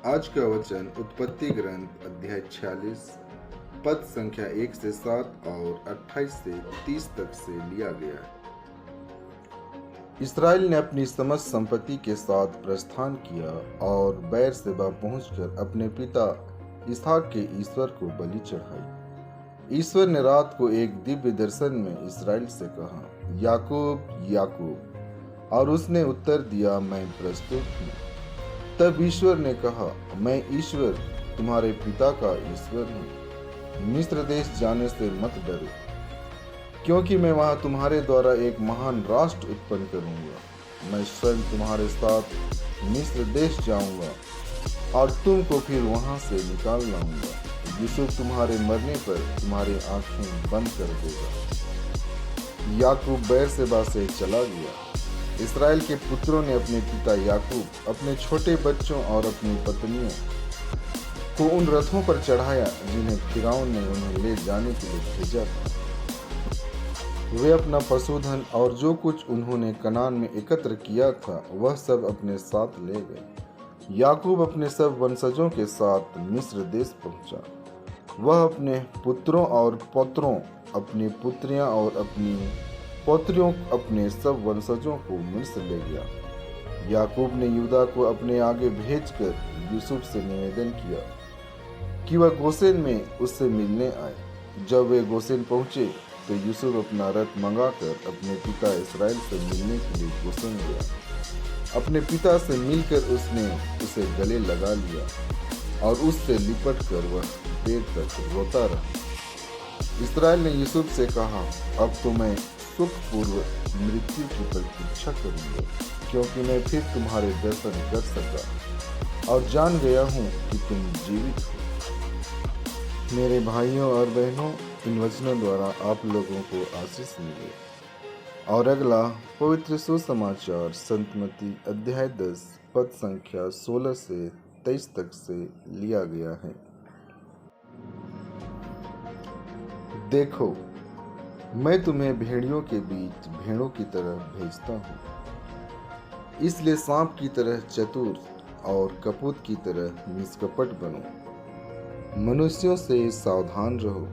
आज का वचन उत्पत्ति ग्रंथ अध्याय 46 पद संख्या 1 से 7 और 28 से 30 तक से लिया गया है। इसराइल ने अपनी समस्त संपत्ति के साथ प्रस्थान किया और बेरशेबा पहुंचकर अपने पिता इसहाक के ईश्वर को बलि चढ़ाई। ईश्वर ने रात को एक दिव्य दर्शन में इसराइल से कहा, याकूब याकूब, और उसने उत्तर दिया, मैं प्रस्तुत हूँ। तब ईश्वर ने कहा, मैं ईश्वर तुम्हारे पिता का ईश्वर हूँ। मिस्र देश जाने से मत डरो, क्योंकि मैं वहां तुम्हारे द्वारा एक महान राष्ट्र उत्पन्न करूंगा। मैं स्वयं तुम्हारे साथ मिस्र देश जाऊंगा और तुमको फिर वहां से निकाल लाऊंगा। यूसुफ तुम्हारे मरने पर तुम्हारी आंखें बंद कर देगा। याकूब बेरशेबा से चला गया। इसराइल के पुत्रों ने अपने पिता याकूब, अपने छोटे बच्चों और अपनी पत्नियों को उन रथों पर चढ़ाया जिन्हें फिरौन ने उन्हें ले जाने के लिए भेजा था। वे अपना पशुधन और जो कुछ उन्होंने कनान में एकत्र किया था वह सब अपने साथ ले गए। याकूब अपने सब वंशजों के साथ मिस्र देश पहुंचा। वह अपने पुत्रों और पौत्रों, अपनी पुत्रियां और अपनी पौत्रियों, अपने सब वंशजों को मिस्र ले गया। याकूब ने यूदा को अपने आगे भेजकर यूसुफ से निवेदन किया कि वह गोसेन में उससे मिलने आए। जब वे गोसेन पहुंचे तो यूसुफ अपना रथ मंगाकर अपने पिता इसराइल से मिलने के लिए गोसेन गया। अपने पिता से मिलकर उसने उसे गले लगा लिया और उससे लिपट कर वह देर तक रोता रहा। इसराइल ने यूसुफ से कहा, अब तो मैं सुखपूर्व मृत्यु की प्रतीक्षा करूंगा, क्योंकि मैं फिर तुम्हारे दर्शन कर सका और जान गया हूँ कि तुम जीवित हो। मेरे भाइयों और बहनों, इन वचनों द्वारा आप लोगों को आशीष मिले। और अगला पवित्र सुसमाचार संत मत्ती अध्याय 10 पद संख्या 16 से 23 तक से लिया गया है। देखो, मैं तुम्हें भेड़ियों के बीच भेड़ों की तरह भेजता हूँ। इसलिए सांप की तरह चतुर और कपूत की तरह निष्कपट बनो। मनुष्यों से सावधान रहो,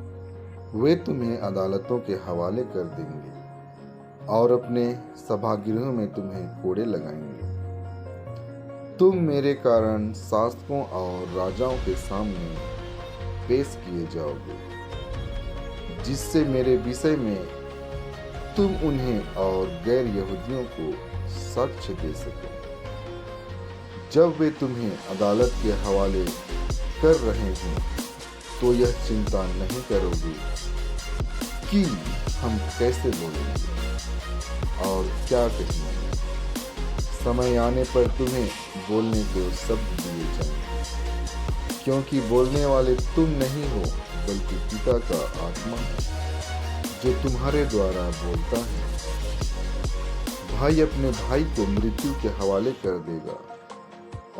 वे तुम्हें अदालतों के हवाले कर देंगे और अपने सभागृहों में तुम्हें कोड़े लगाएंगे। तुम मेरे कारण शासकों और राजाओं के सामने पेश किए जाओगे, जिससे मेरे विषय में तुम उन्हें और गैर यहूदियों को साक्ष्य दे सको। जब वे तुम्हें अदालत के हवाले कर रहे हों तो यह चिंता नहीं करोगे कि हम कैसे बोलेंगे और क्या कहेंगे। समय आने पर तुम्हें बोलने को शब्द दिए जाएंगे, क्योंकि बोलने वाले तुम नहीं हो बल्कि पिता का आत्मा है जो तुम्हारे द्वारा बोलता है। भाई अपने भाई को मृत्यु के हवाले कर देगा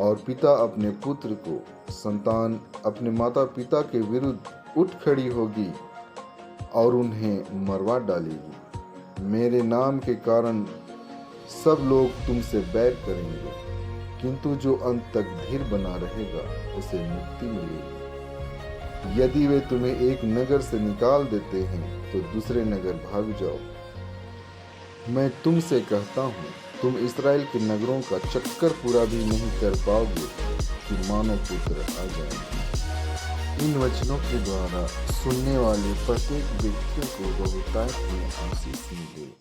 और पिता अपने पुत्र को, संतान अपने माता पिता के विरुद्ध उठ खड़ी होगी और उन्हें मरवा डालेगी। मेरे नाम के कारण सब लोग तुमसे बैर करेंगे, किंतु जो अंत तक धीर बना रहेगा उसे मुक्ति मिलेगी। यदि वे तुम्हें एक नगर से निकाल देते हैं तो दूसरे नगर भाग जाओ। मैं तुमसे कहता हूँ, तुम इसराइल के नगरों का चक्कर पूरा भी नहीं कर पाओगे कि मानव पुत्र आ जाएंगे। इन वचनों के द्वारा सुनने वाले प्रत्येक व्यक्ति को बहुतायत में आशीष मिले।